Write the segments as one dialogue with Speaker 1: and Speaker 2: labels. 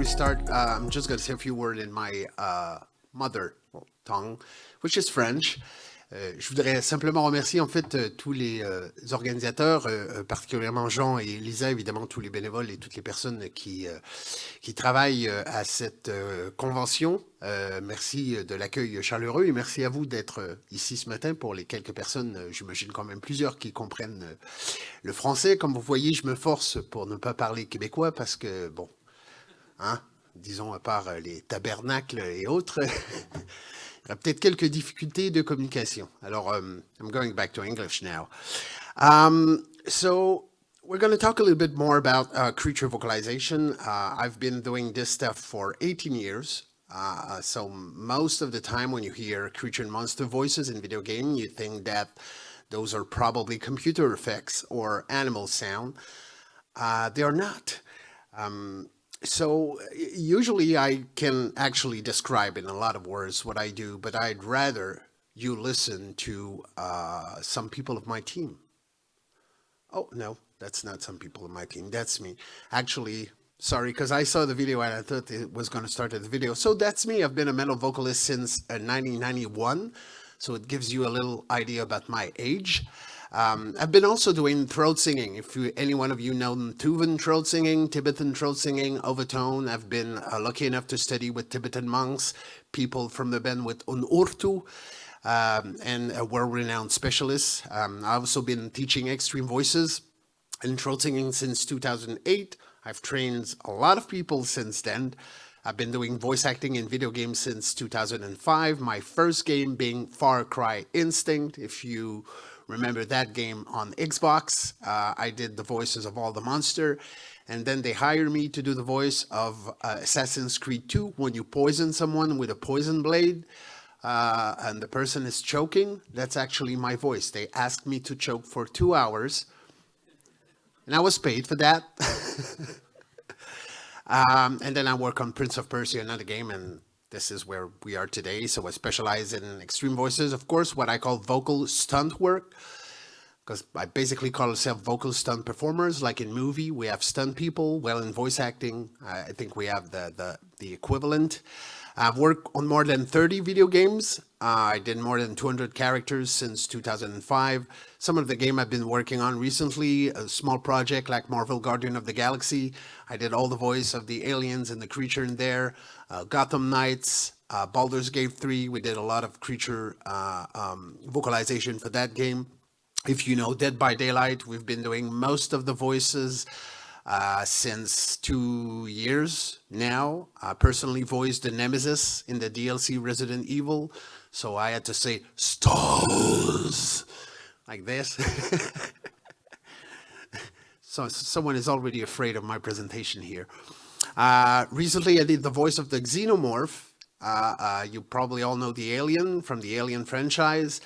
Speaker 1: start, I'm just going to say a few words in my mother tongue, which is French. Je voudrais simplement remercier en fait tous les organisateurs, particulièrement Jean et Lisa, évidemment tous les bénévoles et toutes les personnes qui travaillent à cette convention. Merci de l'accueil chaleureux et merci à vous d'être ici ce matin pour les quelques personnes, j'imagine quand même plusieurs qui comprennent le français. Comme vous voyez, je me force pour ne pas parler québécois parce que, bon, hein, disons à part les tabernacles et autres, il y a peut-être quelques difficultés de communication. Alors, I'm going back to English now. So we're going to talk a little bit more about creature vocalization. I've been doing this stuff for 18 years. So most of the time when you hear creature and monster voices in video game, you think that those are probably computer effects or animal sound. They are not. So usually I can actually describe in a lot of words what I do, but I'd rather you listen to some people of my team. Oh, no, that's not some people of my team. That's me. Actually, sorry, because I saw the video and I thought it was going to start at the video. So that's me. I've been a metal vocalist since 1991. So it gives you a little idea about my age. I've been also doing throat singing. If any one of you know Tuvan throat singing, Tibetan throat singing, overtone, I've been lucky enough to study with Tibetan monks, people from the band with Unurtu, and world-renowned specialists. I've also been teaching extreme voices and throat singing since 2008. I've trained a lot of people since then. I've been doing voice acting in video games since 2005. My first game being Far Cry Instinct. If you remember that game on Xbox, I did the voices of all the monster, and then they hired me to do the voice of Assassin's Creed 2 when you poison someone with a poison blade and the person is choking. That's actually my voice. They asked me to choke for 2 hours, and I was paid for that. And then I work on Prince of Persia, another game, and this is where we are today. So I specialize in extreme voices, of course, what I call vocal stunt work, because I basically call myself vocal stunt performers. Like in movie, we have stunt people. Well, in voice acting, I think we have the equivalent. I've worked on more than 30 video games. I did more than 200 characters since 2005. Some of the game I've been working on recently, a small project like Marvel Guardian of the Galaxy. I did all the voice of the aliens and the creature in there. Gotham Knights, Baldur's Gate 3. We did a lot of creature vocalization for that game. If you know Dead by Daylight, we've been doing most of the voices since 2 years now. I personally voiced the Nemesis in the DLC Resident Evil, so I had to say stars like this. So someone is already afraid of my presentation here. Recently I did the voice of the Xenomorph. You probably all know the Alien from the Alien franchise.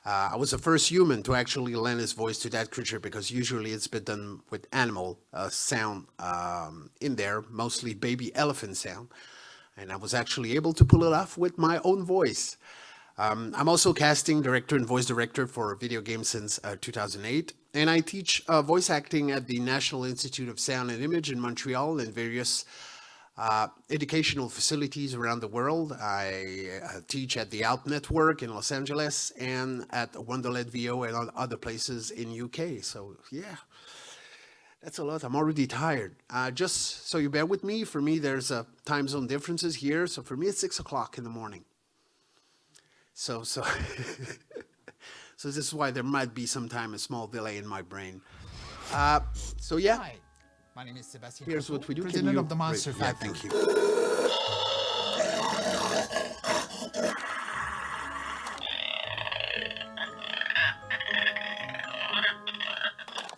Speaker 1: I was the first human to actually lend his voice to that creature because usually it's been done with animal sound in there, mostly baby elephant sound. And I was actually able to pull it off with my own voice. I'm also casting director and voice director for video games since 2008. And I teach voice acting at the National Institute of Sound and Image in Montreal and various educational facilities around the world. I teach at the Out Network in Los Angeles and at Wonderland VO and other places in UK. So yeah, that's a lot. I'm already tired. Just so you bear with me, for me there's time zone differences here. So for me it's 6 o'clock in the morning. So so this is why there might be sometime a small delay in my brain. So yeah.
Speaker 2: Hi. My name is Sebastien.
Speaker 1: Here's what we do.
Speaker 2: President of the Monster Factory.
Speaker 1: Yeah, thank you.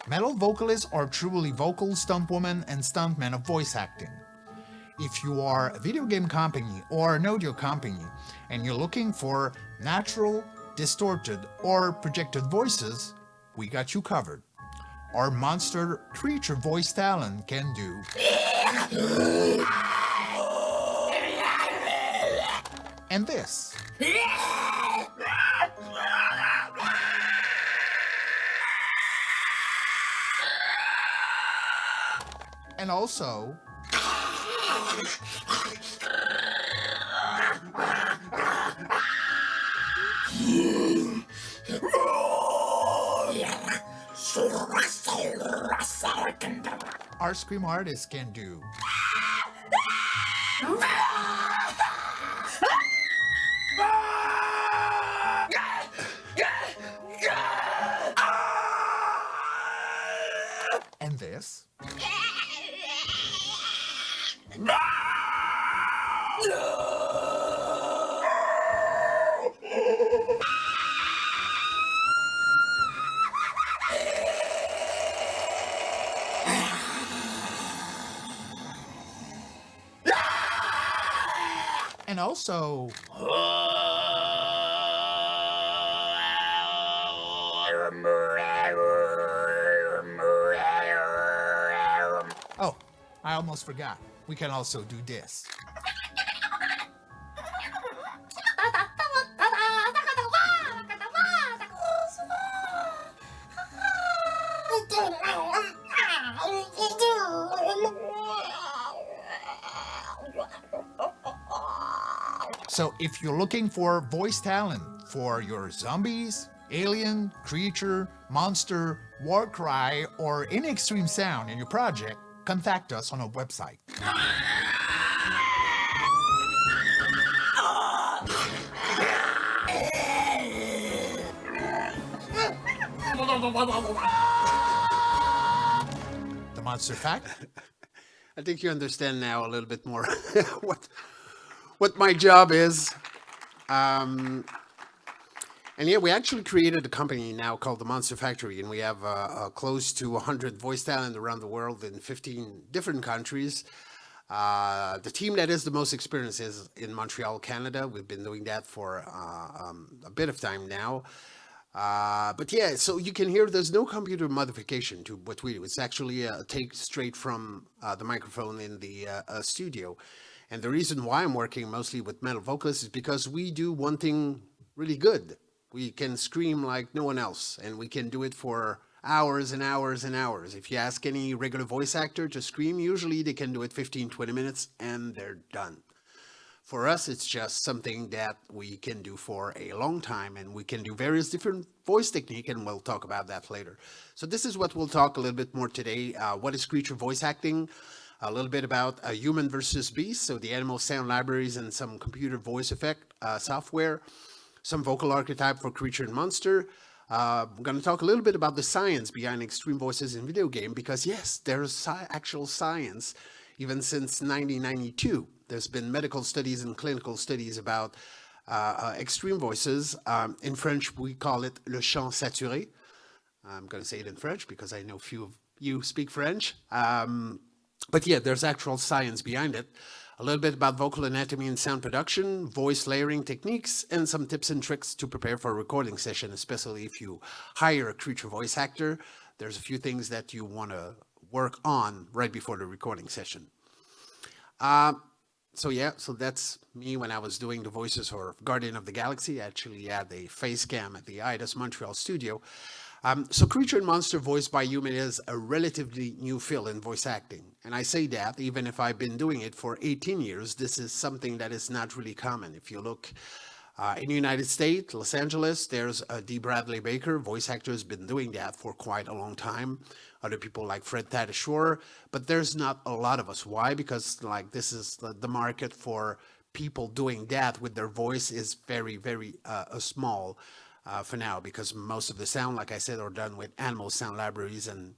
Speaker 2: Metal vocalists are truly vocal stuntwomen and stuntmen of voice acting. If you are a video game company or an audio company and you're looking for natural, distorted, or projected voices, we got you covered. Our monster creature voice talent can do and this. And also Our scream artists can do. And this. And also, oh, I almost forgot. We can also do this. So if you're looking for voice talent for your zombies, alien, creature, monster, war cry, or any extreme sound in your project, contact us on our website. The monster fact?
Speaker 1: I think you understand now a little bit more what my job is. And yeah, we actually created a company now called the Monster Factory, and we have close to 100 voice talent around the world in 15 different countries. The team that is the most experienced is in Montreal, Canada. We've been doing that for a bit of time now. But yeah, so you can hear there's no computer modification to what we do. It's actually a take straight from the microphone in the studio. And the reason why I'm working mostly with metal vocalists is because we do one thing really good. We can scream like no one else, and we can do it for hours and hours and hours. If you ask any regular voice actor to scream, usually they can do it 15, 20 minutes and they're done. For us, it's just something that we can do for a long time, and we can do various different voice technique, and we'll talk about that later. So this is what we'll talk a little bit more today. What is creature voice acting? A little bit about human versus beast, so the animal sound libraries and some computer voice effect software, some vocal archetype for creature and monster. We're going to talk a little bit about the science behind extreme voices in video game, because yes, there's actual science. Even since 1992, there's been medical studies and clinical studies about extreme voices. In French, we call it le chant saturé. I'm going to say it in French because I know few of you speak French. But yeah, there's actual science behind it. A little bit about vocal anatomy and sound production, voice layering techniques, and some tips and tricks to prepare for a recording session, especially if you hire a creature voice actor. There's a few things that you want to work on right before the recording session. So that's me when I was doing the voices for Guardian of the Galaxy. I actually had a face cam at the IDAS Montreal studio. So creature and monster voiced by human is a relatively new field in voice acting. And I say that even if I've been doing it for 18 years, this is something that is not really common. If you look in the United States, Los Angeles, there's D. Bradley Baker. Voice actor has been doing that for quite a long time. Other people like Fred Tatasciore, but there's not a lot of us. Why? Because like this is the market for people doing that with their voice is very, very small. For now, because most of the sound, like I said, are done with animal sound libraries and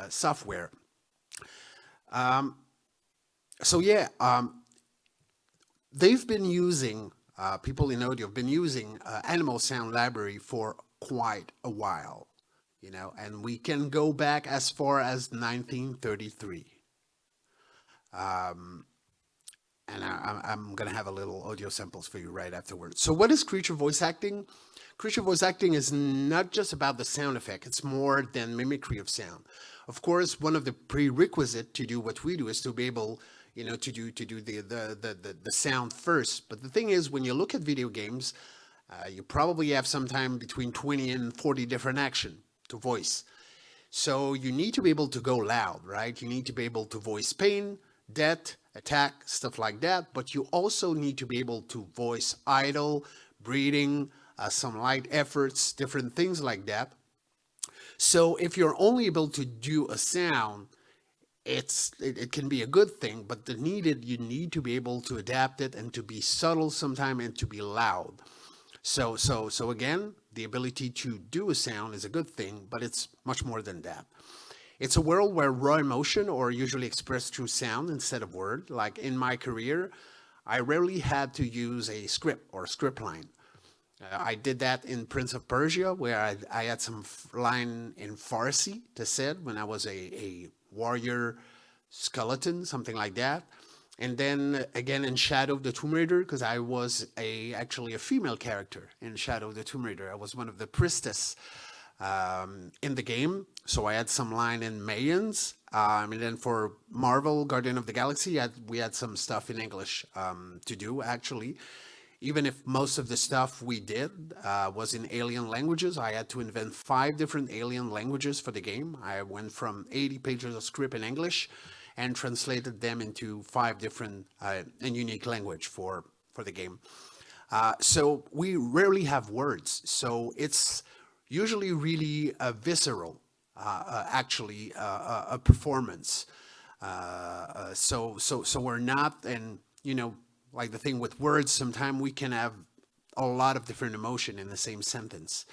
Speaker 1: software. They've been using, people in audio have been using animal sound library for quite a while, and we can go back as far as 1933. And I'm going to have a little audio samples for you right afterwards. So what is creature voice acting? Creature voice acting is not just about the sound effect. It's more than mimicry of sound. Of course, one of the prerequisites to do what we do is to be able, to do the sound first. But the thing is, when you look at video games, you probably have sometime between 20 and 40 different action to voice. So you need to be able to go loud, right? You need to be able to voice pain, death, attack, stuff like that. But you also need to be able to voice idle, breathing, some light efforts, different things like that. So if you're only able to do a sound, it can be a good thing, but you need to be able to adapt it and to be subtle sometime and to be loud. So again, the ability to do a sound is a good thing, but it's much more than that. It's a world where raw emotion are usually expressed through sound instead of word. Like in my career, I rarely had to use a script or script line. I did that in Prince of Persia, where I had some line in Farsi to said when I was a warrior skeleton, something like that. And then again in Shadow of the Tomb Raider, because I was actually a female character in Shadow of the Tomb Raider. I was one of the priestess in the game, so I had some line in Mayans. And then for Marvel Guardian of the Galaxy, we had some stuff in English to do actually. Even if most of the stuff we did was in alien languages, I had to invent 5 different alien languages for the game. I went from 80 pages of script in English and translated them into 5 different and unique language for the game. So we rarely have words. So it's usually really a visceral, actually, a performance. So we're not, and like the thing with words, sometimes we can have a lot of different emotion in the same sentence.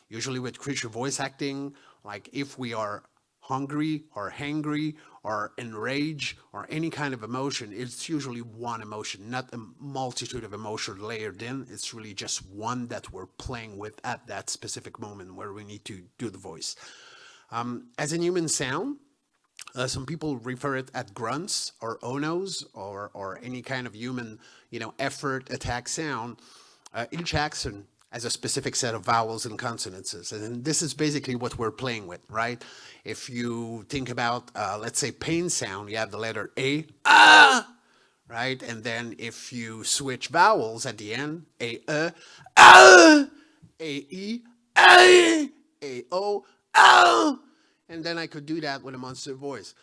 Speaker 1: Usually with creature voice acting, like if we are hungry or hangry or enraged or any kind of emotion, it's usually one emotion, not a multitude of emotions layered in. It's really just one that we're playing with at that specific moment where we need to do the voice. As in human sound, some people refer it at grunts or onos or any kind of human, effort, attack sound. Each accent has a specific set of vowels and consonants. And this is basically what we're playing with, right? If you think about, let's say, pain sound, you have the letter A, ah, right? And then if you switch vowels at the end, A, ah, A, E, A, O, ah. And then I could do that with a monster voice.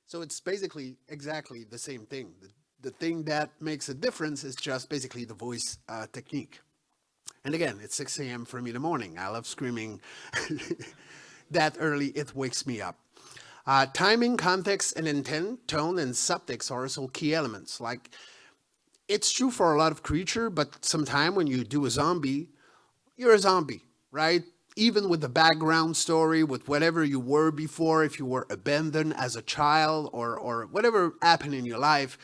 Speaker 1: So it's basically exactly the same thing. The thing that makes a difference is just basically the voice technique. And again, it's 6 a.m. for me in the morning. I love screaming that early. It wakes me up. Timing, context, and intent, tone, and subtext are also key elements. Like, it's true for a lot of creature, but sometime when you do a zombie, you're a zombie, right? Even with the background story, with whatever you were before, if you were abandoned as a child or whatever happened in your life,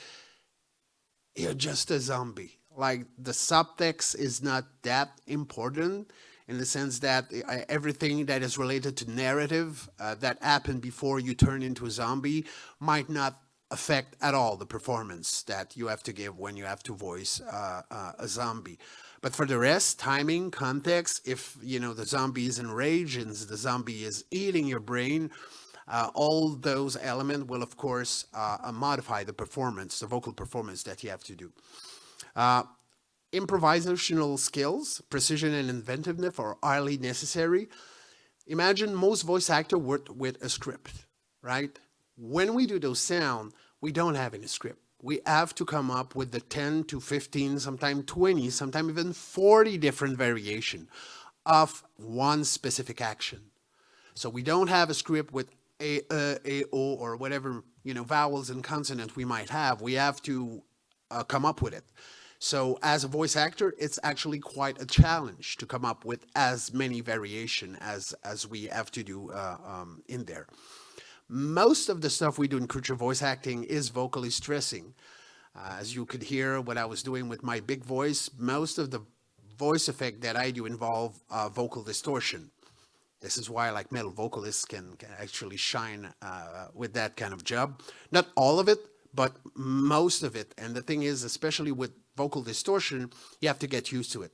Speaker 1: you're just a zombie. Like, the subtext is not that important in the sense that everything that is related to narrative that happened before you turn into a zombie might not affect at all the performance that you have to give when you have to voice a zombie. But for the rest, timing, context, if, the zombie is enraged and the zombie is eating your brain, all those elements will, of course, modify the performance, the vocal performance that you have to do. Improvisational skills, precision and inventiveness are highly necessary. Imagine most voice actors work with a script, right? When we do those sounds, we don't have any script. We have to come up with the 10 to 15, sometimes 20, sometimes even 40 different variations of one specific action. So we don't have a script with A, O, or whatever, vowels and consonants we might have. We have to come up with it. So as a voice actor, it's actually quite a challenge to come up with as many variations as we have to do in there. Most of the stuff we do in creature voice acting is vocally stressing. As you could hear what I was doing with my big voice, most of the voice effect that I do involve vocal distortion. This is why like metal vocalists can actually shine with that kind of job. Not all of it, but most of it. And the thing is, especially with vocal distortion, you have to get used to it.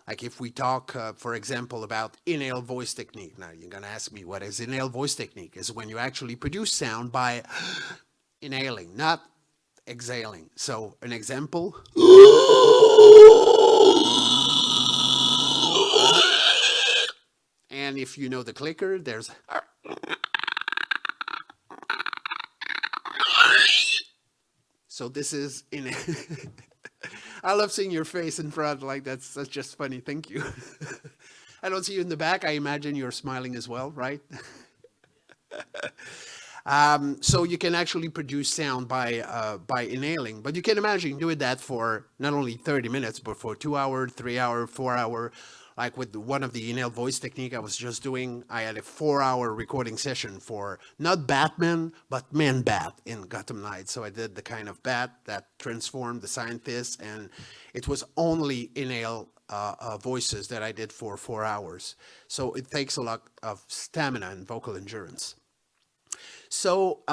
Speaker 1: Like if we talk, for example, about inhale voice technique. Now you're going to ask me, what is inhale voice technique? Is when you actually produce sound by inhaling, not exhaling. So an example. And if you know the clicker, there's... So this is in. I love seeing your face in front. Like that's just funny. Thank you. I don't see you in the back. I imagine you're smiling as well, right? So you can actually produce sound by inhaling, but you can imagine doing that for not only 30 minutes, but for 2 hour, 3 hour, 4 hour. Like with one of the inhaled voice technique I was just doing, I had a 4 hour recording session for not Batman, but Man-Bat in Gotham Knights. So I did the kind of bat that transformed the scientist, and it was only inhale voices that I did for 4 hours. So it takes a lot of stamina and vocal endurance. So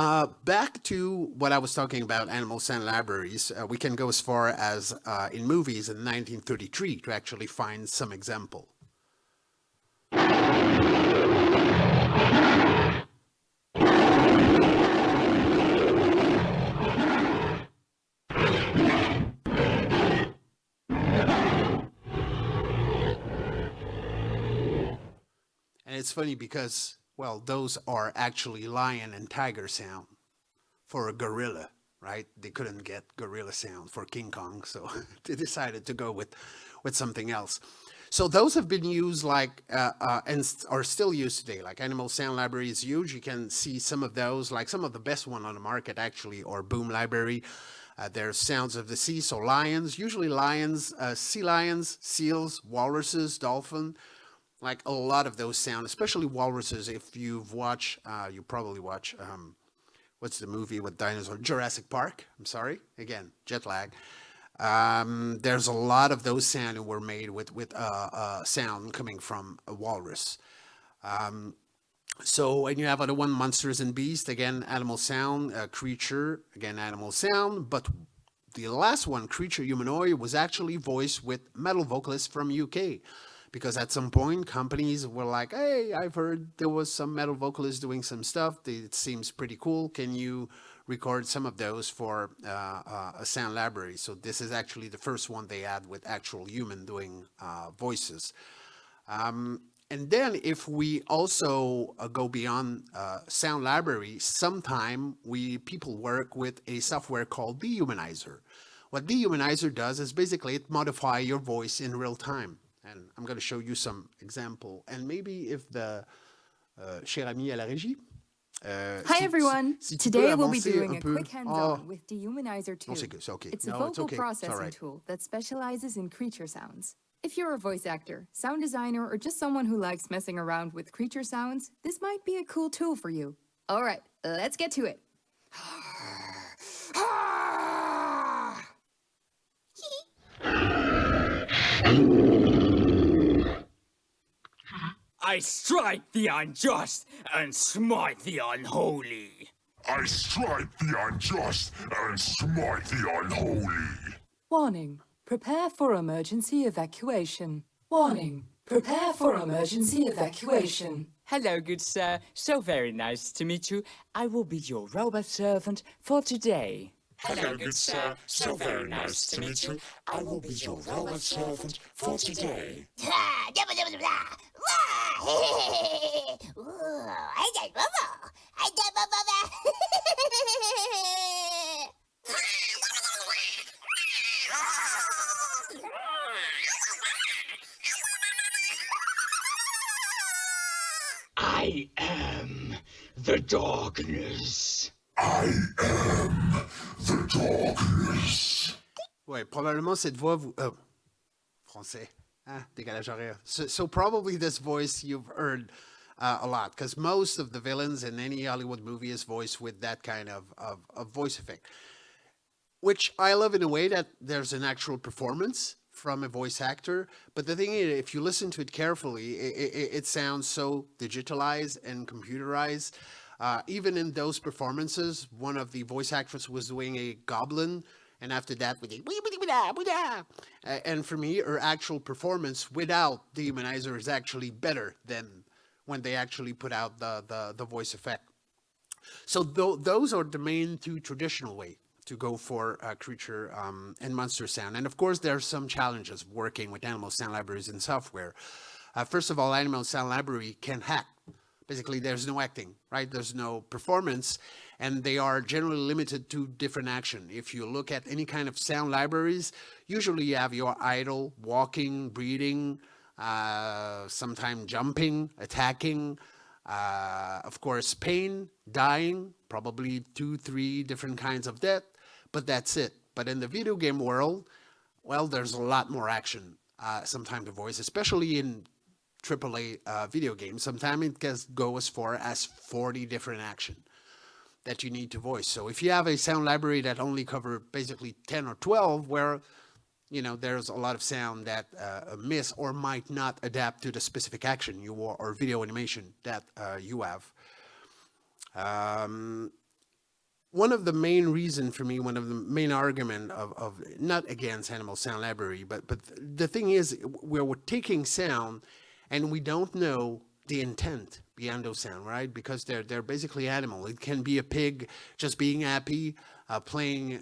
Speaker 1: back to what I was talking about, animal sound libraries. We can go as far as in movies in 1933 to actually find some example. And it's funny because, well, those are actually lion and tiger sound for a gorilla, right? They couldn't get gorilla sound for King Kong, so they decided to go with something else. So those have been used like, and are still used today. Like Animal Sound Library is huge. You can see some of those, like some of the best one on the market actually, or Boom Library. There's sounds of the sea, so lions, usually lions, sea lions, seals, walruses, dolphin. Like a lot of those sound, especially walruses. If you've watched, you probably watch, what's the movie with dinosaurs? Jurassic Park. I'm sorry. Again, jet lag. There's a lot of those sound that were made with sound coming from a walrus. So when you have other one, Monsters and Beasts, again, animal sound, creature, again, animal sound. But the last one, Creature Humanoid, was actually voiced with metal vocalists from UK. Because at some point, companies were like, hey, I've heard there was some metal vocalists doing some stuff. It seems pretty cool. Can you record some of those for a sound library? So this is actually the first one they had with actual human doing voices. And then if we also go beyond sound library, sometime people work with a software called Dehumanizer. What Dehumanizer does is basically it modify your voice in real time. And I'm going to show you some example. And maybe if the cher ami à la régie.
Speaker 3: Hi everyone. Today we'll be doing a quick hands-on with Dehumanizer 2.
Speaker 1: Okay.
Speaker 3: It's a vocal processing tool that specializes in creature sounds. If you're a voice actor, sound designer, or just someone who likes messing around with creature sounds, this might be a cool tool for you. All right, let's get to it.
Speaker 4: I strike the unjust and smite the unholy.
Speaker 5: I strike the unjust and smite the unholy.
Speaker 6: Warning. Prepare for emergency evacuation. Warning. Prepare for emergency evacuation.
Speaker 4: Hello, good sir. So very nice to meet you. I will be your robot servant for today.
Speaker 5: Hello, good sir. So very nice to meet you. I will be your robot servant for today.
Speaker 4: I am the darkness.
Speaker 5: I am the darkness.
Speaker 1: Ouais, probablement cette voix vous... Oh, français. Ah, décalage horaire. So probably this voice you've heard a lot, because most of the villains in any Hollywood movie is voiced with that kind of voice effect. Which I love in a way that there's an actual performance from a voice actor. But the thing is, if you listen to it carefully, it sounds so digitalized and computerized. Even in those performances, one of the voice actors was doing a goblin, and after that, we did and for me, her actual performance without the humanizer is actually better than when they actually put out the voice effect. So those are the main two traditional way to go for creature and monster sound. And of course, there are some challenges working with animal sound libraries and software. First of all, animal sound library can hack Basically, there's no acting, right? There's no performance, and they are generally limited to different action. If you look at any kind of sound libraries, usually you have your idle, walking, breathing, sometimes jumping, attacking, of course, pain, dying, probably 2, 3 different kinds of death, but that's it. But in the video game world, well, there's a lot more action, sometimes the voice, especially in AAA video games. Sometimes it can go as far as 40 different action that you need to voice. So if you have a sound library that only cover basically 10 or 12, where there's a lot of sound that miss or might not adapt to the specific action you or video animation that you have. One of the main reason for me, one of the main argument of not against animal sound library, but the thing is, we're taking sound and we don't know the intent behind those sound, right? Because they're basically animal. It can be a pig just being happy, playing,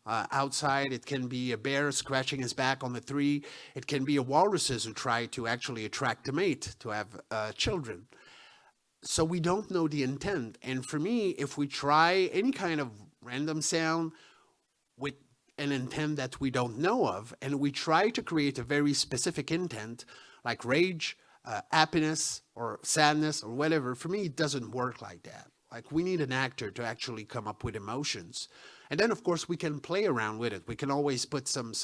Speaker 1: outside. It can be a bear scratching his back on the tree. It can be a walruses who try to actually attract a mate to have children. So we don't know the intent. And for me, if we try any kind of random sound with an intent that we don't know of, and we try to create a very specific intent, like rage, happiness, or sadness, or whatever, for me, it doesn't work like that. Like, we need an actor to actually come up with emotions. And then, of course, we can play around with it. We can always put some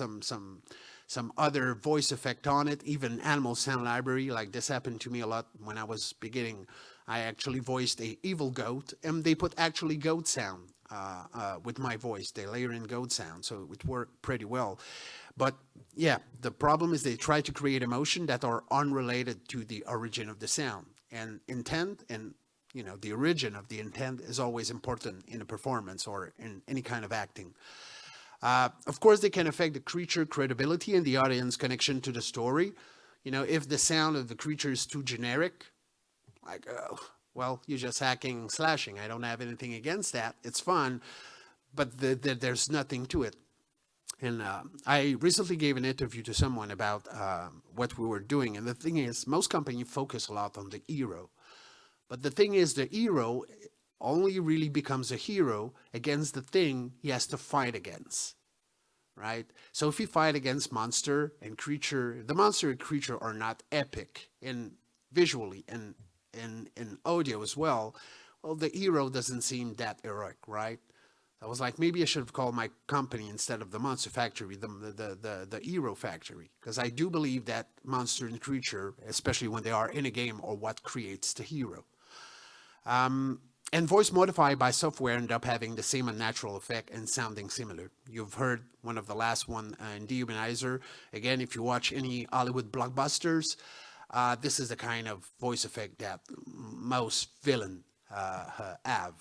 Speaker 1: other voice effect on it, even animal sound library. Like, this happened to me a lot when I was beginning. I actually voiced a evil goat, and they put actually goat sound with my voice. They layer in goat sound, so it worked pretty well. But yeah, the problem is they try to create emotion that are unrelated to the origin of the sound. And intent and the origin of the intent is always important in a performance or in any kind of acting. Of course, they can affect the creature credibility and the audience connection to the story. If the sound of the creature is too generic, like, well, you're just hacking, slashing. I don't have anything against that. It's fun, but there's nothing to it. And I recently gave an interview to someone about what we were doing. And the thing is, most companies focus a lot on the hero. But the thing is, the hero only really becomes a hero against the thing he has to fight against, right? So if you fight against monster and creature, the monster and creature are not epic in visually and in audio as well. Well, the hero doesn't seem that heroic, right? I was like, maybe I should have called my company, instead of the Monster Factory, the Hero Factory. Because I do believe that monster and creature, especially when they are in a game, are what creates the hero. And voice modified by software end up having the same unnatural effect and sounding similar. You've heard one of the last one in Dehumanizer. Again, if you watch any Hollywood blockbusters, this is the kind of voice effect that most villain have.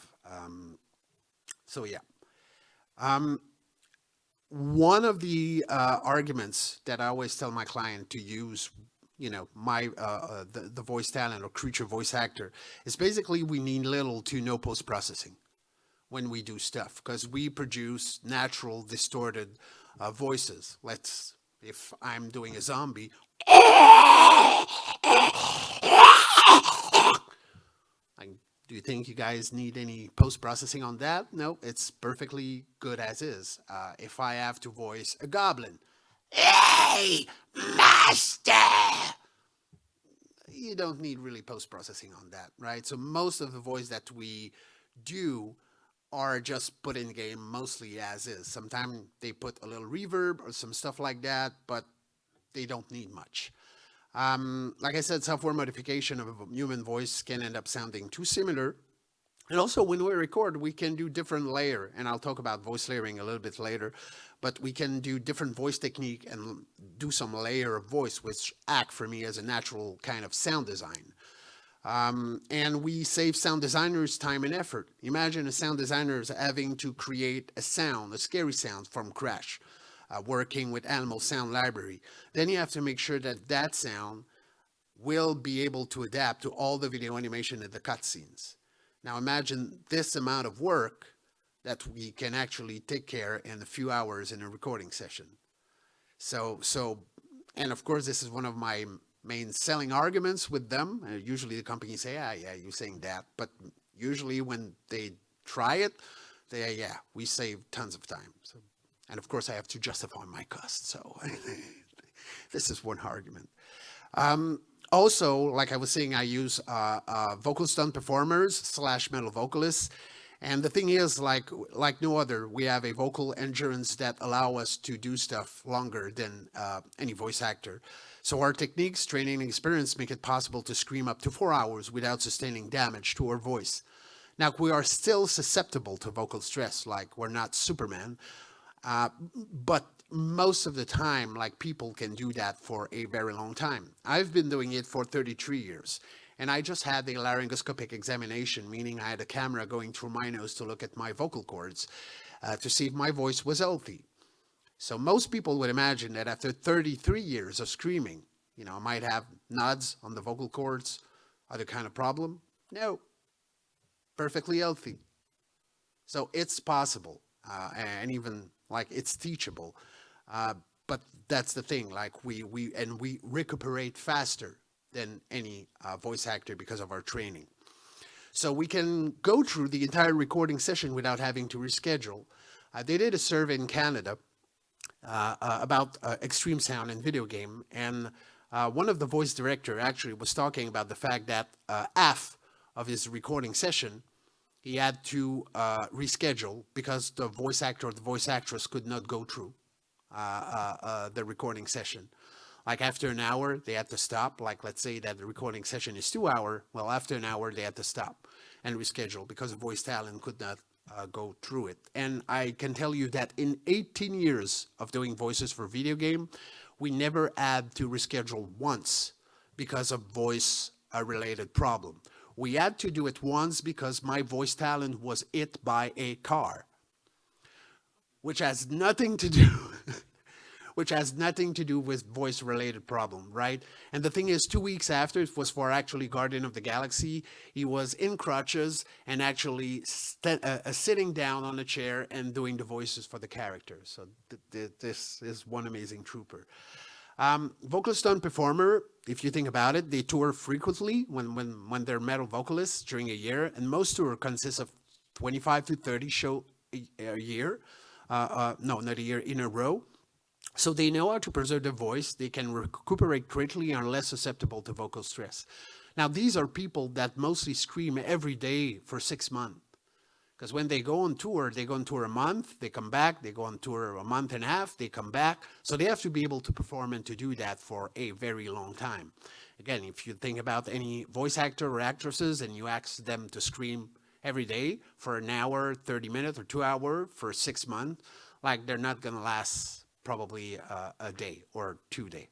Speaker 1: So yeah. One of the arguments that I always tell my client to use, my the voice talent or creature voice actor, is basically we need little to no post-processing when we do stuff, because we produce natural, distorted voices. If I'm doing a zombie, do you think you guys need any post-processing on that? No, it's perfectly good as is. If I have to voice a goblin, hey, master! You don't need really post-processing on that, right? So most of the voice that we do are just put in the game mostly as is. Sometimes they put a little reverb or some stuff like that, but they don't need much. Like I said, software modification of a human voice can end up sounding too similar. And also, when we record, we can do different layer, and I'll talk about voice layering a little bit later, but we can do different voice technique and do some layer of voice, which act for me as a natural kind of sound design. And we save sound designers time and effort. Imagine a sound designer having to create a sound, a scary sound from Crash. Working with animal sound library, then you have to make sure that that sound will be able to adapt to all the video animation and the cutscenes. Now imagine this amount of work that we can actually take care in a few hours in a recording session. So, and of course, this is one of my main selling arguments with them. Usually the companies say, yeah, you're saying that. But usually when they try it, they, yeah, we save tons of time. So, and of course I have to justify my costs. So this is one argument. Also, like I was saying, I use vocal stunt performers / metal vocalists. And the thing is, like no other, we have a vocal endurance that allow us to do stuff longer than any voice actor. So our techniques, training, and experience make it possible to scream up to 4 hours without sustaining damage to our voice. Now, we are still susceptible to vocal stress, like we're not Superman, but most of the time, like people can do that for a very long time. I've been doing it for 33 years. And I just had a laryngoscopic examination, meaning I had a camera going through my nose to look at my vocal cords to see if my voice was healthy. So most people would imagine that after 33 years of screaming, I might have nods on the vocal cords, other kind of problem. No, perfectly healthy. So it's possible, and even like it's teachable. But that's the thing, like we recuperate faster than any voice actor because of our training. So we can go through the entire recording session without having to reschedule. They did a survey in Canada about extreme sound in video game, and one of the voice director actually was talking about the fact that half of his recording session he had to reschedule because the voice actor or the voice actress could not go through the recording session. Like after an hour, they had to stop. Like let's say that the recording session is 2 hours. Well, after an hour, they had to stop and reschedule because the voice talent could not go through it. And I can tell you that in 18 years of doing voices for video game, we never had to reschedule once because of voice-related problem. We had to do it once because my voice talent was hit by a car, which has nothing to do with voice-related problem, right? And the thing is, 2 weeks after, it was for actually Guardian of the Galaxy, he was in crutches and actually sitting down on a chair and doing the voices for the characters. So this is one amazing trooper. Vocal stunt performer, if you think about it, they tour frequently when they're metal vocalists during a year, and most tour consists of 25 to 30 shows a year. No, not a year, in a row. So they know how to preserve their voice. They can recuperate greatly and are less susceptible to vocal stress. Now, these are people that mostly scream every day for 6 months. Because when they go on tour a month, they come back, they go on tour a month and a half, they come back. So they have to be able to perform and to do that for a very long time. Again, if you think about any voice actor or actresses and you ask them to scream every day for an hour, 30 minutes, or 2 hours for 6 months, like they're not going to last probably a day or 2 days.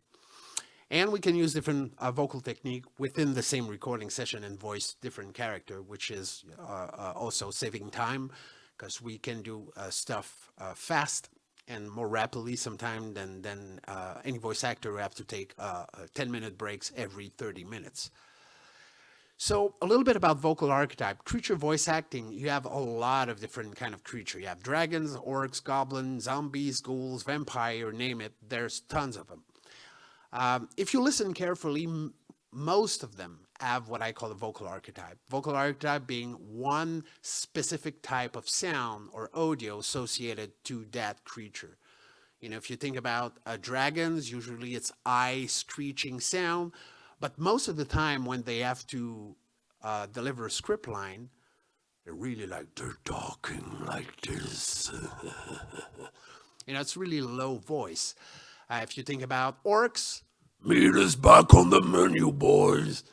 Speaker 1: And we can use different vocal technique within the same recording session and voice different character, which is also saving time because we can do stuff fast and more rapidly sometimes than any voice actor who have to take 10-minute breaks every 30 minutes. So a little bit about vocal archetype. Creature voice acting, you have a lot of different kind of creature. You have dragons, orcs, goblins, zombies, ghouls, vampire, name it. There's tons of them. If you listen carefully, most of them have what I call a vocal archetype. Vocal archetype being one specific type of sound or audio associated to that creature. If you think about dragons, usually it's eye screeching sound. But most of the time when they have to deliver a script line, they're really they're talking like this. It's really low voice. If you think about orcs, meat is back on the menu, boys.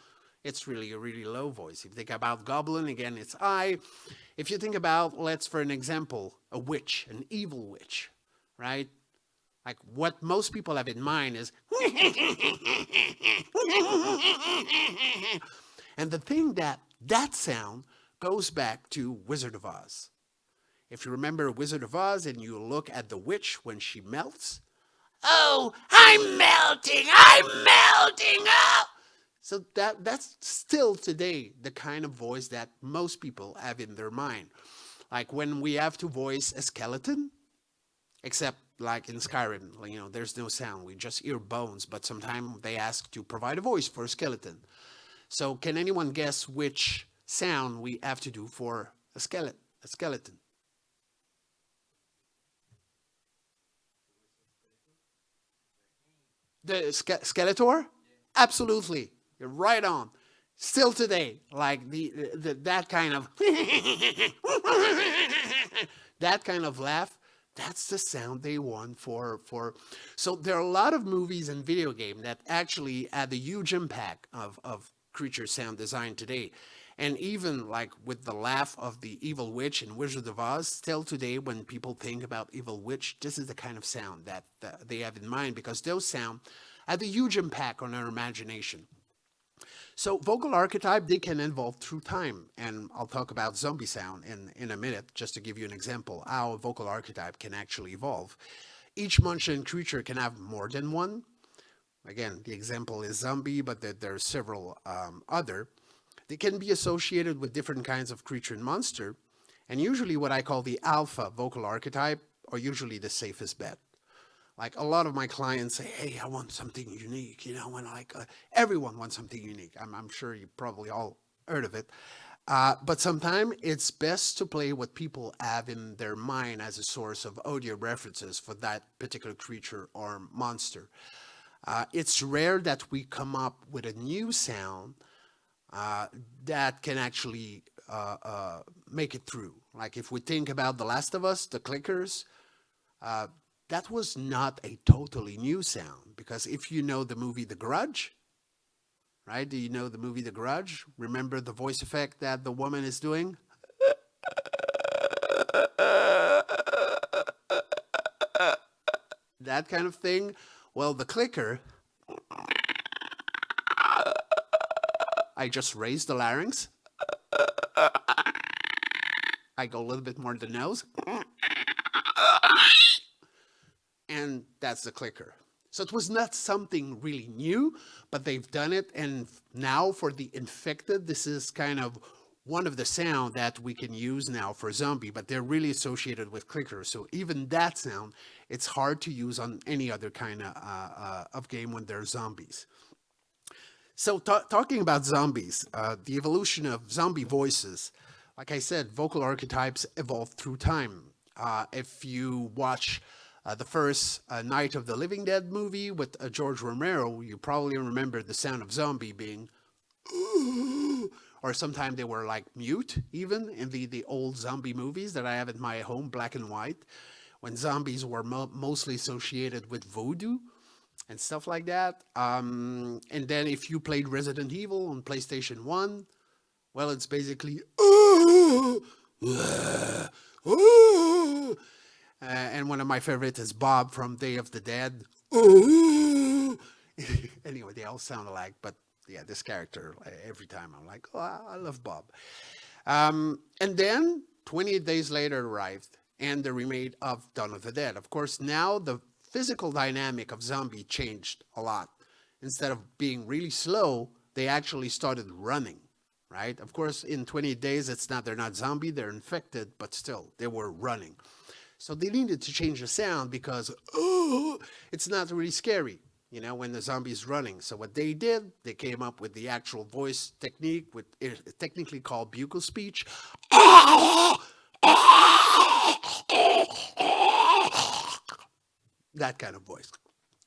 Speaker 1: It's really a really low voice. If you think about goblin, again, it's I. If you think about, for an example, a witch, an evil witch, right? Like what most people have in mind is, and the thing that sound goes back to Wizard of Oz. If you remember Wizard of Oz and you look at the witch when she melts, oh, I'm melting, oh! So that's still today the kind of voice that most people have in their mind. Like when we have to voice a skeleton, except like in Skyrim, there's no sound. We just hear bones, but sometimes they ask to provide a voice for a skeleton. So can anyone guess which sound we have to do for a skeleton? The Skeletor? Absolutely. You're right on. Still today, like that kind of that kind of laugh, that's the sound they want for. So there are a lot of movies and video games that actually had a huge impact of creature sound design today. And even like with the laugh of the evil witch in Wizard of Oz, still today when people think about evil witch, this is the kind of sound that they have in mind, because those sound had a huge impact on our imagination. So vocal archetype, they can evolve through time, and I'll talk about zombie sound in a minute, just to give you an example how a vocal archetype can actually evolve. Each mentioned creature can have more than one. Again, the example is zombie, but there are several other. They can be associated with different kinds of creature and monster, and usually what I call the alpha vocal archetype are usually the safest bet. Like a lot of my clients say, hey, I want something unique, when everyone wants something unique. I'm sure you probably all heard of it. But sometimes it's best to play what people have in their mind as a source of audio references for that particular creature or monster. It's rare that we come up with a new sound that can actually make it through. Like if we think about The Last of Us, the clickers, that was not a totally new sound, because if you know the movie The Grudge, right? Do you know the movie The Grudge? Remember the voice effect that the woman is doing? That kind of thing. Well, the clicker, I just raise the larynx. I go a little bit more to the nose. And that's the clicker. So it was not something really new, but they've done it. And now for the infected, this is kind of one of the sound that we can use now for zombie, but they're really associated with clickers. So even that sound, it's hard to use on any other kind of game when they're zombies. So talking about zombies, the evolution of zombie voices, like I said, vocal archetypes evolve through time. If you watch the first Night of the Living Dead movie with George Romero, you probably remember the sound of zombie being, or sometimes they were like mute, even in the old zombie movies that I have in my home, black and white, when zombies were mostly associated with voodoo and stuff like that. And then if you played Resident Evil on PlayStation 1, well, it's basically and one of my favorites is Bob from Day of the Dead. Anyway, they all sound alike, but yeah, this character, every time I'm like, oh, I love Bob. And then 28 days later arrived, and the remake of Dawn of the Dead. Of course, now the physical dynamic of zombie changed a lot. Instead of being really slow, they actually started running, right? Of course, in 28 days, they're not zombie, they're infected, but still, they were running. So they needed to change the sound because, it's not really scary, when the zombie is running. So what they did, they came up with the actual voice technique, technically called buccal speech. That kind of voice.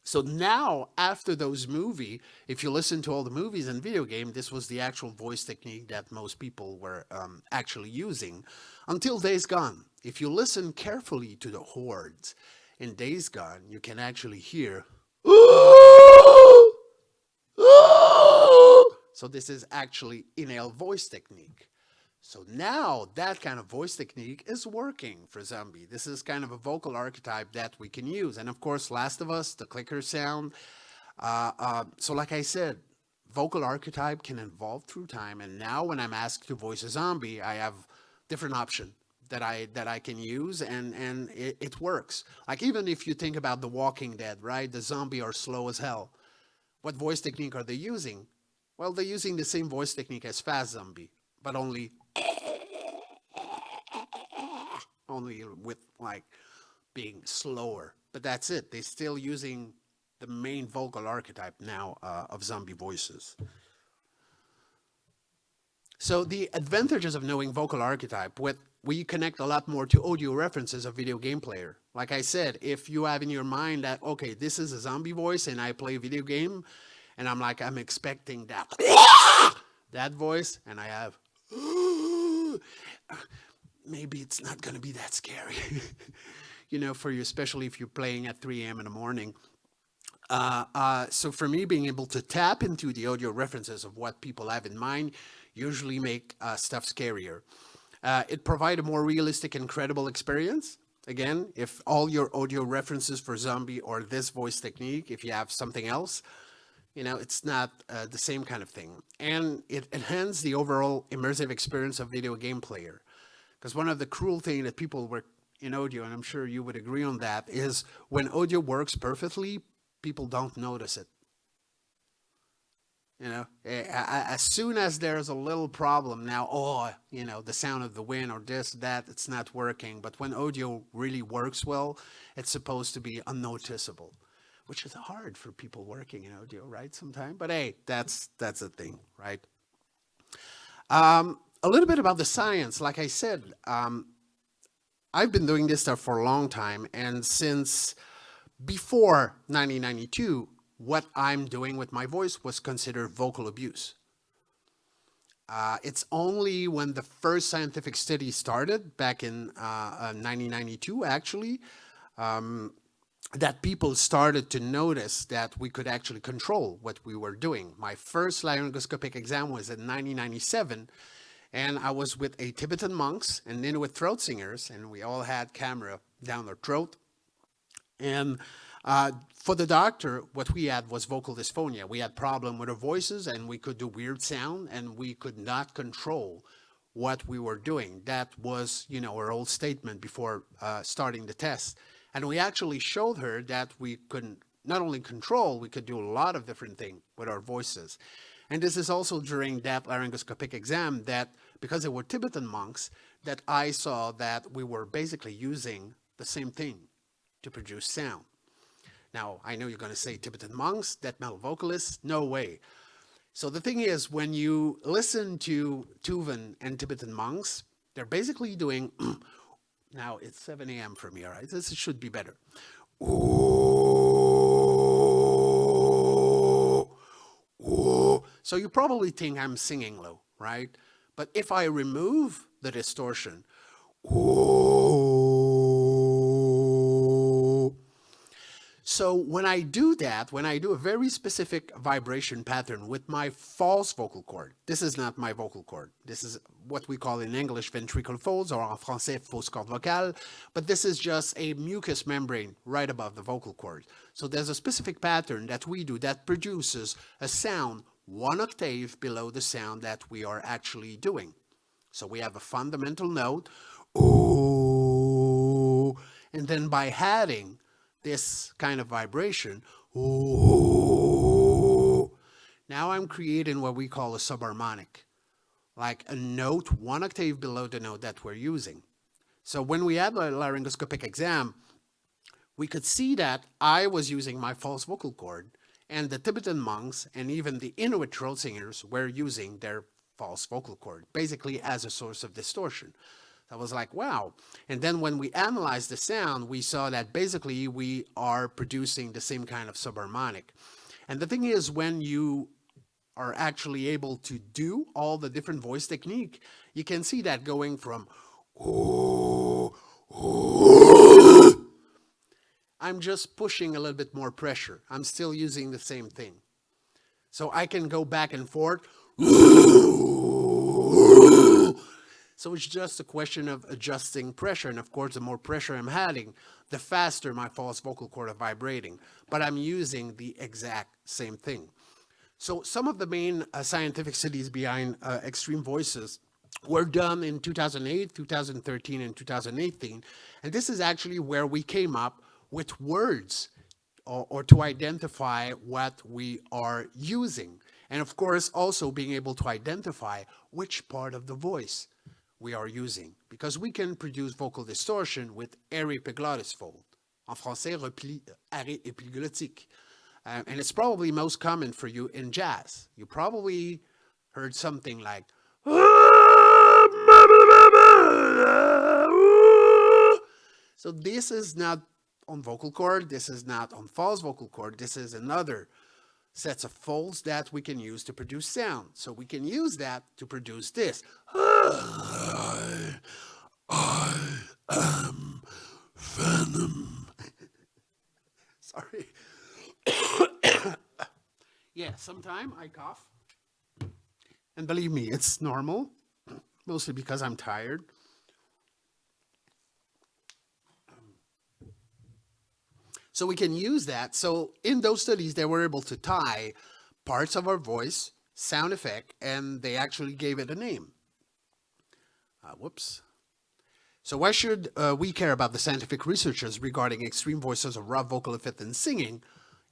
Speaker 1: So now, after those movies, if you listen to all the movies and video game, this was the actual voice technique that most people were actually using until Days Gone. If you listen carefully to the hordes in Days Gone, you can actually hear. So this is actually inhaled voice technique. So now that kind of voice technique is working for zombie. This is kind of a vocal archetype that we can use. And of course, Last of Us, the clicker sound. So like I said, vocal archetype can evolve through time. And now when I'm asked to voice a zombie, I have different options that I can use, and it works. Like even if you think about The Walking Dead, right? The zombie are slow as hell. What voice technique are they using? Well, they're using the same voice technique as fast zombie, but only with like being slower but that's it. They're still using the main vocal archetype now of zombie voices. So the advantages of knowing vocal archetype, we connect a lot more to audio references of video game player. Like I said, if you have in your mind that, okay, this is a zombie voice and I play a video game and I'm expecting that voice, and I have, maybe it's not going to be that scary, for you, especially if you're playing at 3 a.m. in the morning. So for me, being able to tap into the audio references of what people have in mind usually make stuff scarier. It provides a more realistic and credible experience. Again, if all your audio references for zombie or this voice technique, if you have something else, it's not the same kind of thing. And it enhances the overall immersive experience of video game player. Because one of the cruel things that people work in audio, and I'm sure you would agree on that, is when audio works perfectly, people don't notice it. As soon as there's a little problem now, the sound of the wind or this, that, it's not working. But when audio really works well, it's supposed to be unnoticeable, which is hard for people working in audio, right? Sometimes, but hey, that's a thing, right? A little bit about the science. Like I said, I've been doing this stuff for a long time, and since before 1992, what I'm doing with my voice was considered vocal abuse. It's only when the first scientific study started back in 1992, actually, that people started to notice that we could actually control what we were doing. My first laryngoscopic exam was in 1997, and I was with a Tibetan monks and Inuit throat singers, and we all had camera down their throat. And for the doctor, what we had was vocal dysphonia. We had problem with our voices, and we could do weird sound, and we could not control what we were doing. That was, our old statement before starting the test. And we actually showed her that we couldn't not only control, we could do a lot of different things with our voices. And this is also during that laryngoscopic exam that, because they were Tibetan monks, that I saw that we were basically using the same thing to produce sound. Now, I know you're going to say Tibetan monks, death metal vocalists, no way. So the thing is, when you listen to Tuvan and Tibetan monks, they're basically doing, now it's 7 a.m. for me, all right? This should be better. So you probably think I'm singing low, right? But if I remove the distortion, so when I do that, when I do a very specific vibration pattern with my false vocal cord, this is not my vocal cord. This is what we call in English ventricle folds, or en français fausse corde vocale, but this is just a mucous membrane right above the vocal cord. So there's a specific pattern that we do that produces a sound 1 octave below the sound that we are actually doing. So we have a fundamental note, ooh, and then by adding this kind of vibration, ooh, now I'm creating what we call a subharmonic, like a note 1 octave below the note that we're using. So when we had a laryngoscopic exam, we could see that I was using my false vocal cord, and the Tibetan monks and even the Inuit throat singers were using their false vocal cord, basically as a source of distortion. I was like, wow. And then when we analyzed the sound, we saw that basically we are producing the same kind of subharmonic. And the thing is, when you are actually able to do all the different voice technique, you can see that going from ooh, ooh, I'm just pushing a little bit more pressure. I'm still using the same thing. So I can go back and forth. So it's just a question of adjusting pressure. And of course, the more pressure I'm adding, the faster my false vocal cord are vibrating. But I'm using the exact same thing. So some of the main scientific studies behind extreme voices were done in 2008, 2013, and 2018. And this is actually where we came up with words or to identify what we are using. And of course, also being able to identify which part of the voice we are using, because we can produce vocal distortion with epiglottis fold En français, repli, arrêt épiglottique. And it's probably most common for you in jazz. You probably heard something like, so this is not on vocal cord, this is not on false vocal cord, this is another sets of folds that we can use to produce sound. So we can use that to produce this. I am Venom. Sorry. Yeah, sometimes I cough. And believe me, it's normal, mostly because I'm tired. So we can use that. So in those studies, they were able to tie parts of our voice, sound effect, and they actually gave it a name. Whoops. So why should we care about the scientific researches regarding extreme voices of rough vocal effect and singing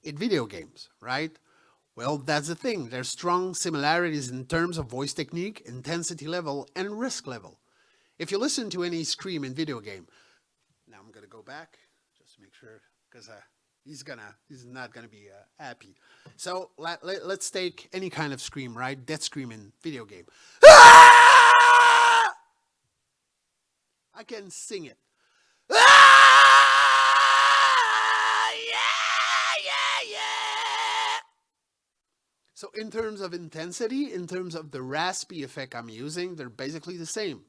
Speaker 1: in video games, right? Well, that's the thing. There's strong similarities in terms of voice technique, intensity level, and risk level. If you listen to any scream in video game, now I'm going to go back just to make sure, because he's not gonna be happy. So let's take any kind of scream, right? Death scream in video game. Ah! I can sing it. Ah! Yeah. So in terms of intensity, in terms of the raspy effect I'm using, they're basically the same.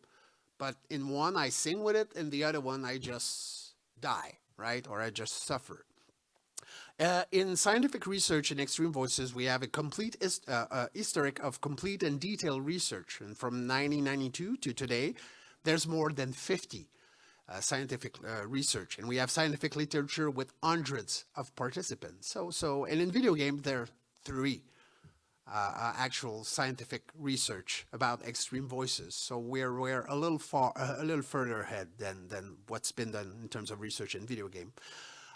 Speaker 1: But in one I sing with it, and the other one I just die, right? Or I just suffer. In scientific research in extreme voices, we have a complete historic of complete and detailed research. And from 1992 to today, there's more than 50 scientific research. And we have scientific literature with hundreds of participants. And in video games, there are 3 actual scientific research about extreme voices. So we're a little further ahead than what's been done in terms of research in video game.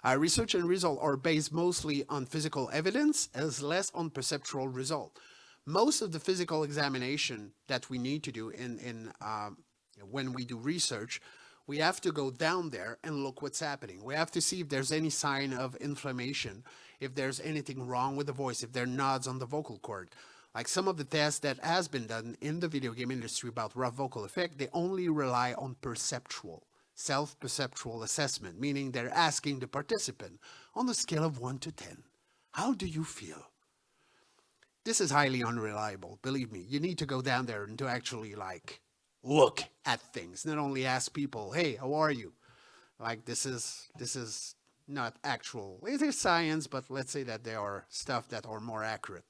Speaker 1: Research and result are based mostly on physical evidence as less on perceptual result. Most of the physical examination that we need to do when we do research, we have to go down there and look what's happening. We have to see if there's any sign of inflammation, if there's anything wrong with the voice, if there are nods on the vocal cord. Like some of the tests that has been done in the video game industry about rough vocal effect, they only rely on perceptual, self-perceptual assessment, meaning they're asking the participant on a scale of 1 to 10, how do you feel? This is highly unreliable, believe me. You need to go down there and to actually look at things, not only ask people, hey, how are you? Like this is not actual, it is science, but let's say that there are stuff that are more accurate.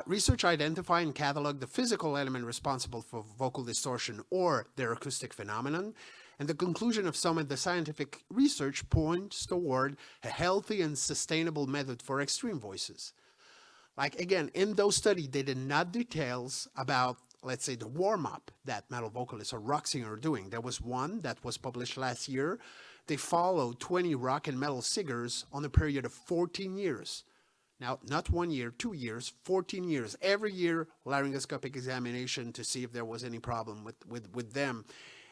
Speaker 1: Research identify and catalog the physical element responsible for vocal distortion or their acoustic phenomenon, and the conclusion of some of the scientific research points toward a healthy and sustainable method for extreme voices. Like again, in those studies, they did not details about, let's say, the warm-up that metal vocalists or rock singers are doing. There was one that was published last year. They followed 20 rock and metal singers on a period of 14 years. Now, not 1 year, 2 years, 14 years. Every year, laryngoscopic examination to see if there was any problem with them.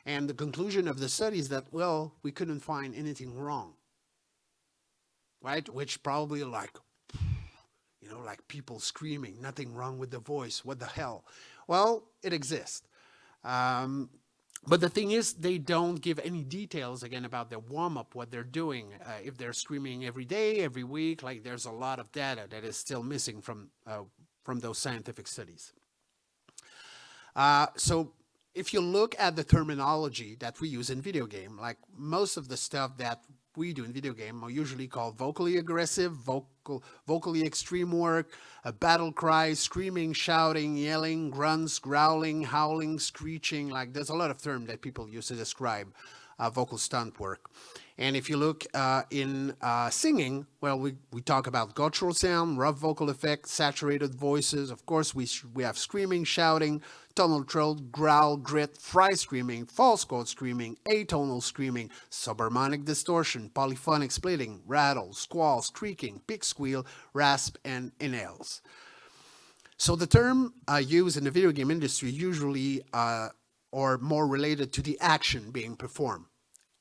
Speaker 1: And the conclusion of the study is that, well, we couldn't find anything wrong. Right? Which probably like people screaming, nothing wrong with the voice, what the hell? Well, it exists. But the thing is, they don't give any details, again, about their warm-up, what they're doing. If they're screaming every day, every week, there's a lot of data that is still missing from those scientific studies. So if you look at the terminology that we use in video game, like most of the stuff that we do in video game are usually called vocally aggressive, vocally extreme work, a battle cry, screaming, shouting, yelling, grunts, growling, howling, screeching. There's a lot of terms that people use to describe vocal stunt work. And if you look in singing, well, we talk about guttural sound, rough vocal effect, saturated voices. Of course, we have screaming, shouting, tonal throat, growl, grit, fry screaming, false chord screaming, atonal screaming, subharmonic distortion, polyphonic splitting, rattle, squall, creaking, pig squeal, rasp, and inhales. So the term used in the video game industry usually are more related to the action being performed,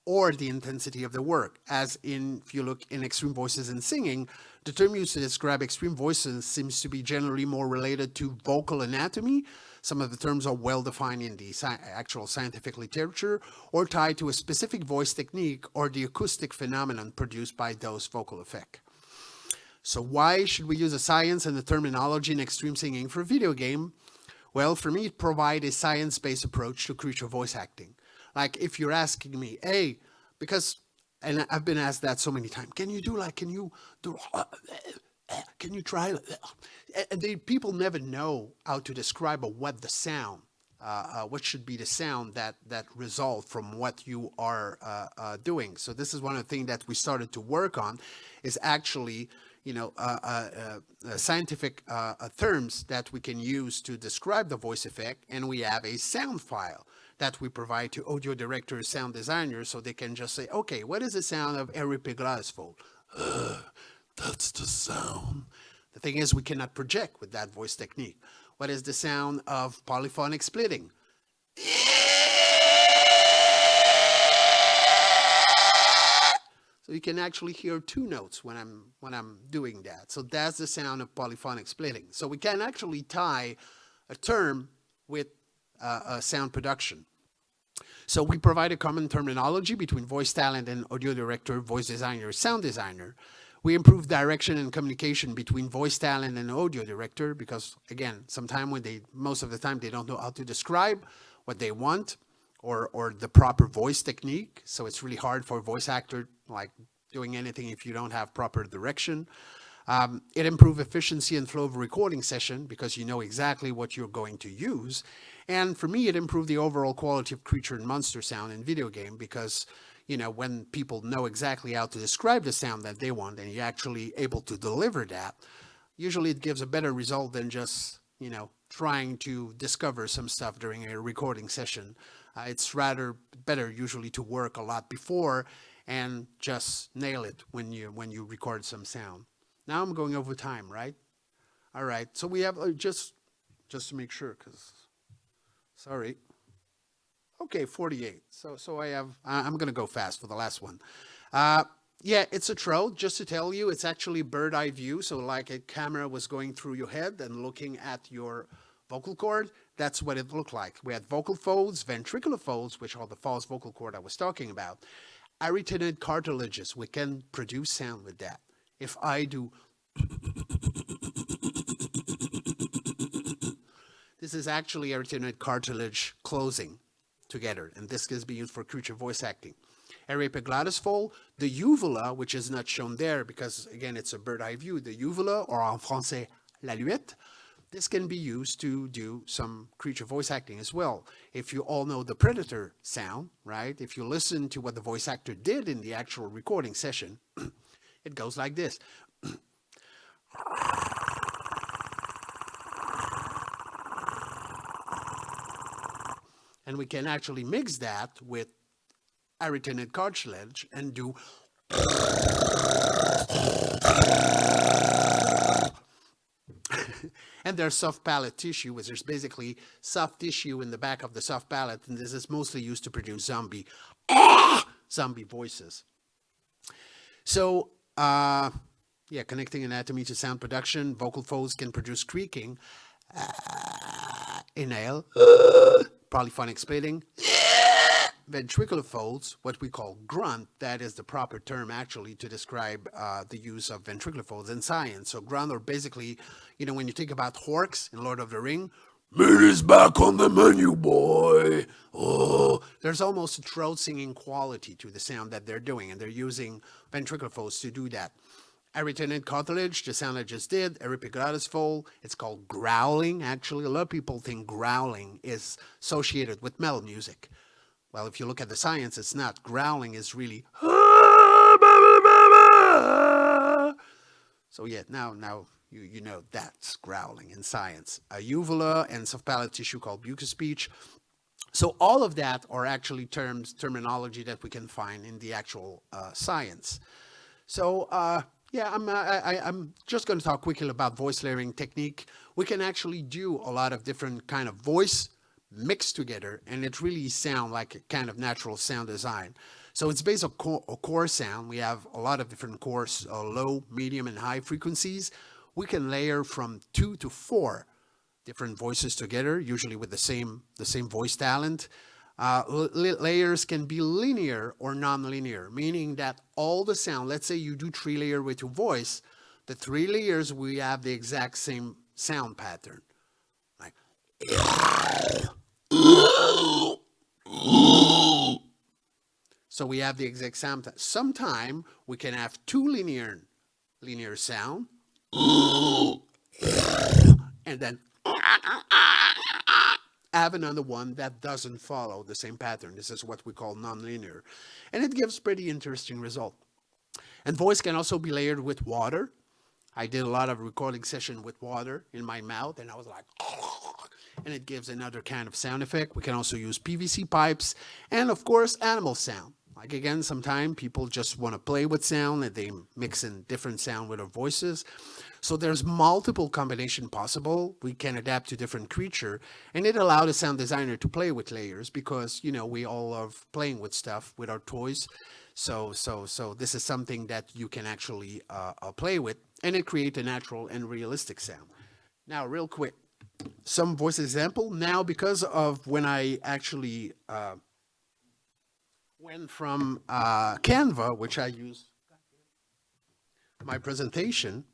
Speaker 1: or the intensity of the work. As in, if you look in extreme voices and singing, the term used to describe extreme voices seems to be generally more related to vocal anatomy. Some of the terms are well defined in the actual scientific literature or tied to a specific voice technique or the acoustic phenomenon produced by those vocal effects. So why should we use the science and the terminology in extreme singing for a video game? Well, for me, it provides a science-based approach to creature voice acting. Like if you're asking me, hey, because, and I've been asked that so many times, can you try? And people never know how to describe what the sound, what should be the sound that result from what you are doing. So this is one of the things that we started to work on, is actually scientific terms that we can use to describe the voice effect, and we have a sound file that we provide to audio directors, sound designers, so they can just say, okay, what is the sound of Eric Peglasful? That's the sound. The thing is, we cannot project with that voice technique. What is the sound of polyphonic splitting? So you can actually hear two notes when I'm doing that. So that's the sound of polyphonic splitting. So we can actually tie a term with sound production. So we provide a common terminology between voice talent and audio director, voice designer, sound designer. We improve direction and communication between voice talent and audio director because, again, most of the time they don't know how to describe what they want or the proper voice technique. So it's really hard for a voice actor like doing anything if you don't have proper direction. It improves efficiency and flow of a recording session because you know exactly what you're going to use. And for me, it improved the overall quality of creature and monster sound in video game because, when people know exactly how to describe the sound that they want and you're actually able to deliver that, usually it gives a better result than just, trying to discover some stuff during a recording session. It's rather better usually to work a lot before and just nail it when you record some sound. Now I'm going over time, right? All right. So we have just to make sure, because sorry. Okay, 48. So I'm going to go fast for the last one. Yeah, it's a trout. Just to tell you, it's actually bird eye view. So like a camera was going through your head and looking at your vocal cord. That's what it looked like. We had vocal folds, ventricular folds, which are the false vocal cord I was talking about. Arytenoid cartilages. We can produce sound with that. If I do, this is actually arytenoid cartilage closing together, and this can be used for creature voice acting. Epiglottis fold, the uvula, which is not shown there because, again, it's a bird eye view, the uvula, or en français, la luette, this can be used to do some creature voice acting as well. If you all know the predator sound, right? If you listen to what the voice actor did in the actual recording session, it goes like this. And we can actually mix that with arytenoid cartilage and do and there's soft palate tissue, which is basically soft tissue in the back of the soft palate, and this is mostly used to produce zombie voices. So yeah, connecting anatomy to sound production, vocal folds can produce creaking, inhale, polyphonic splitting, ventricular folds, what we call grunt. That is the proper term actually to describe the use of ventricular folds in science. So grunt are basically, when you think about orcs in Lord of the Ring, meat is back on the menu, boy. Oh, there's almost a throat singing quality to the sound that they're doing, and they're using ventricular folds to do that. Arytenoid cartilage, the sound I just did, epiglottis fold, it's called growling, actually. A lot of people think growling is associated with metal music. Well, if you look at the science, it's not. Growling is really... So yeah, now you know that's growling in science. A uvula and soft palate tissue called mucous speech. So all of that are actually terminology that we can find in the actual science. So yeah, I'm just going to talk quickly about voice layering technique. We can actually do a lot of different kind of voice mixed together, and it really sound like a kind of natural sound design. So it's based on a core sound. We have a lot of different cores, low, medium, and high frequencies. We can layer from 2 to 4 different voices together, usually with the same voice talent. Layers can be linear or non-linear, meaning that all the sound, let's say you do 3 layers with your voice, the 3 layers, we have the exact same sound pattern. Like, so we have the exact sound. Sometime we can have 2 linear sound, and then have another one that doesn't follow the same pattern. This is what we call nonlinear, and it gives pretty interesting result. And voice can also be layered with water. I did a lot of recording session with water in my mouth, and I was like, and it gives another kind of sound effect. We can also use PVC pipes, and of course, animal sound. Like again, sometimes people just want to play with sound, and they mix in different sound with their voices. So there's multiple combination possible. We can adapt to different creature, and it allowed the sound designer to play with layers because, you know, we all love playing with stuff, with our toys. So this is something that you can actually play with, and it creates a natural and realistic sound. Now, real quick, some voice example. Now, because of when I actually went from Canva, which I use my presentation,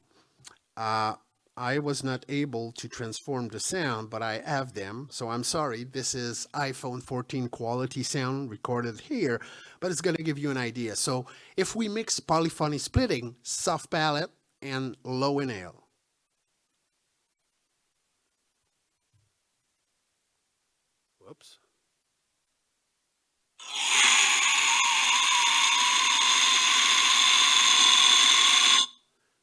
Speaker 1: I was not able to transform the sound, but I have them. So I'm sorry, this is iPhone 14 quality sound recorded here, but it's going to give you an idea. So if we mix polyphony splitting, soft palate, and low inhale. Whoops.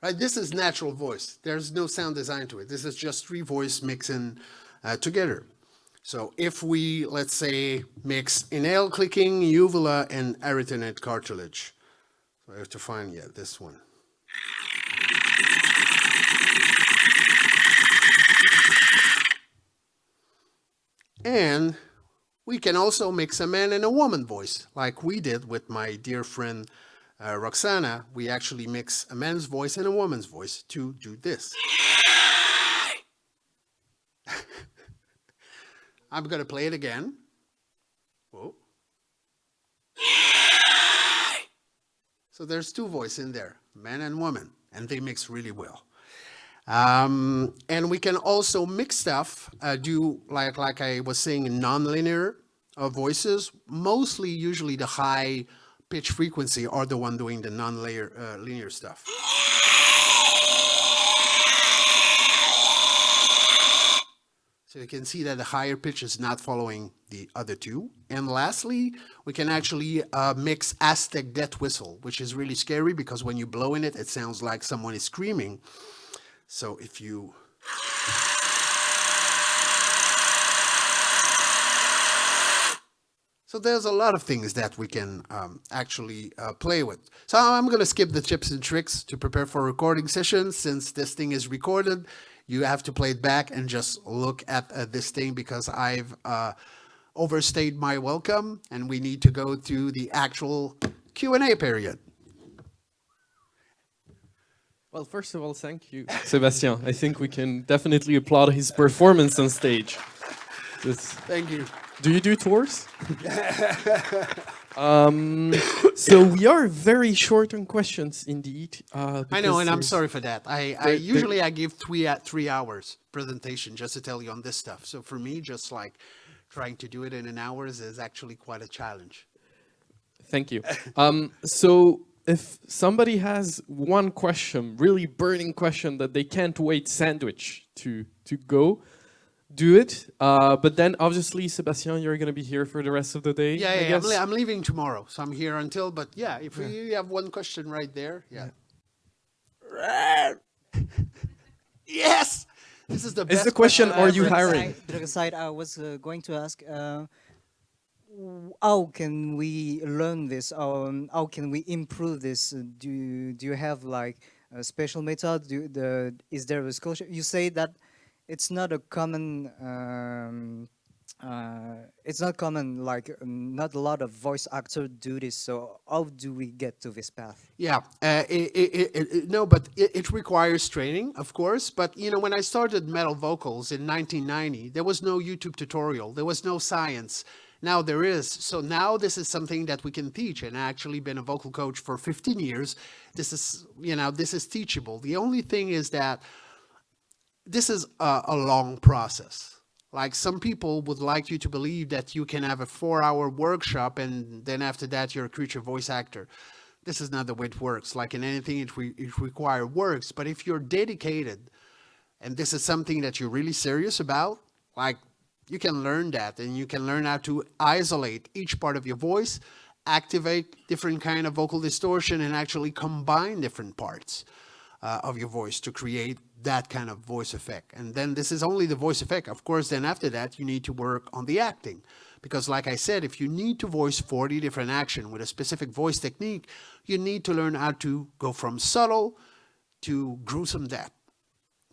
Speaker 1: Right, this is natural voice. There's no sound design to it. This is just 3 voice mixing together. So if we, let's say, mix inhale clicking, uvula, and arytenoid cartilage. So I have to find, this one. And we can also mix a man and a woman voice, like we did with my dear friend Roxana. We actually mix a man's voice and a woman's voice to do this. I'm going to play it again. Whoa. So there's 2 voices in there, man and woman, and they mix really well. And we can also mix stuff, do like I was saying, non-linear voices. Mostly, usually the high pitch frequency are the one doing the non-linear stuff. So you can see that the higher pitch is not following the other 2. And lastly, we can actually mix Aztec death whistle, which is really scary because when you blow in it, it sounds like someone is screaming. So if you... So there's a lot of things that we can actually play with. So I'm going to skip the tips and tricks to prepare for recording sessions. Since this thing is recorded, you have to play it back and just look at this thing because I've overstayed my welcome and we need to go to the actual Q&A period.
Speaker 7: Well, first of all, thank you, Sebastien. I think we can definitely applaud his performance on stage.
Speaker 1: Thank you.
Speaker 7: Do you do tours? So we are very short on questions, indeed.
Speaker 1: I know, and I'm sorry for that. I usually give 3 hours presentation just to tell you on this stuff. So for me, just like trying to do it in an hour is actually quite a challenge.
Speaker 7: Thank you. So if somebody has one question, really burning question that they can't wait sandwich to go, do it. But then obviously, Sebastien, you're going to be here for the rest of the day.
Speaker 1: Yeah, I'm leaving tomorrow, so I'm here until, but yeah, if you have one question right there, Yes! This is the best.
Speaker 7: Is the question, are you hiring?
Speaker 8: Side, I was going to ask, how can we learn this? How can we improve this? Do you have like a special method? Is there a scholarship? You say that it's not a common It's not common, like not a lot of voice actors do this. So how do we get to this path?
Speaker 1: Yeah, no, but it requires training, of course. But you know, when I started metal vocals in 1990, there was no YouTube tutorial, there was no science. Now there is. So now this is something that we can teach. And I actually been a vocal coach for 15 years. This is, you know, this is teachable. The only thing is that this is a long process. Like some people would like you to believe that you can have a 4-hour workshop and then after that you're a creature voice actor. This is not the way it works. Like in anything, it requires works. But if you're dedicated and this is something that you're really serious about, like you can learn that and you can learn how to isolate each part of your voice, activate different kind of vocal distortion and actually combine different parts of your voice to create that kind of voice effect. And then this is only the voice effect. Of course, then after that, you need to work on the acting. Because like I said, if you need to voice 40 different action with a specific voice technique, you need to learn how to go from subtle to gruesome depth.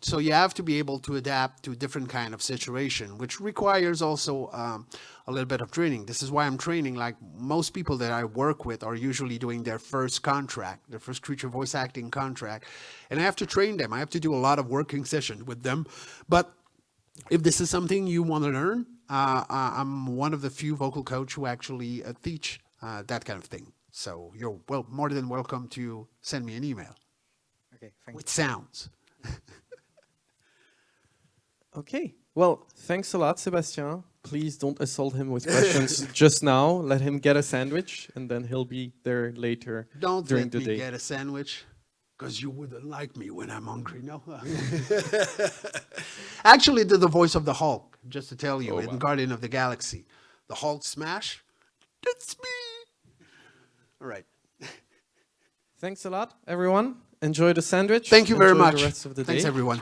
Speaker 1: So you have to be able to adapt to different kind of situation, which requires also a little bit of training. This is why I'm training. Like most people that I work with are usually doing their first contract, their first creature voice acting contract. And I have to train them. I have to do a lot of working sessions with them. But if this is something you want to learn, I'm one of the few vocal coach who actually teach that kind of thing. So you're more than welcome to send me an email.
Speaker 8: Okay, thank
Speaker 1: with sounds.
Speaker 7: Okay. Well, thanks a lot, Sebastien. Please don't assault him with questions just now. Let him get a sandwich, and then he'll be there later
Speaker 1: Don't
Speaker 7: during
Speaker 1: let
Speaker 7: the
Speaker 1: me
Speaker 7: day.
Speaker 1: get a sandwich, because you wouldn't like me when I'm hungry, no? Actually, the voice of the Hulk, just to tell you, in Guardian of the Galaxy. The Hulk smash, that's me. All right.
Speaker 7: Thanks a lot, everyone. Enjoy the sandwich.
Speaker 1: Thank you very
Speaker 7: Enjoy
Speaker 1: much.
Speaker 7: the rest of the day.
Speaker 1: Thanks, everyone.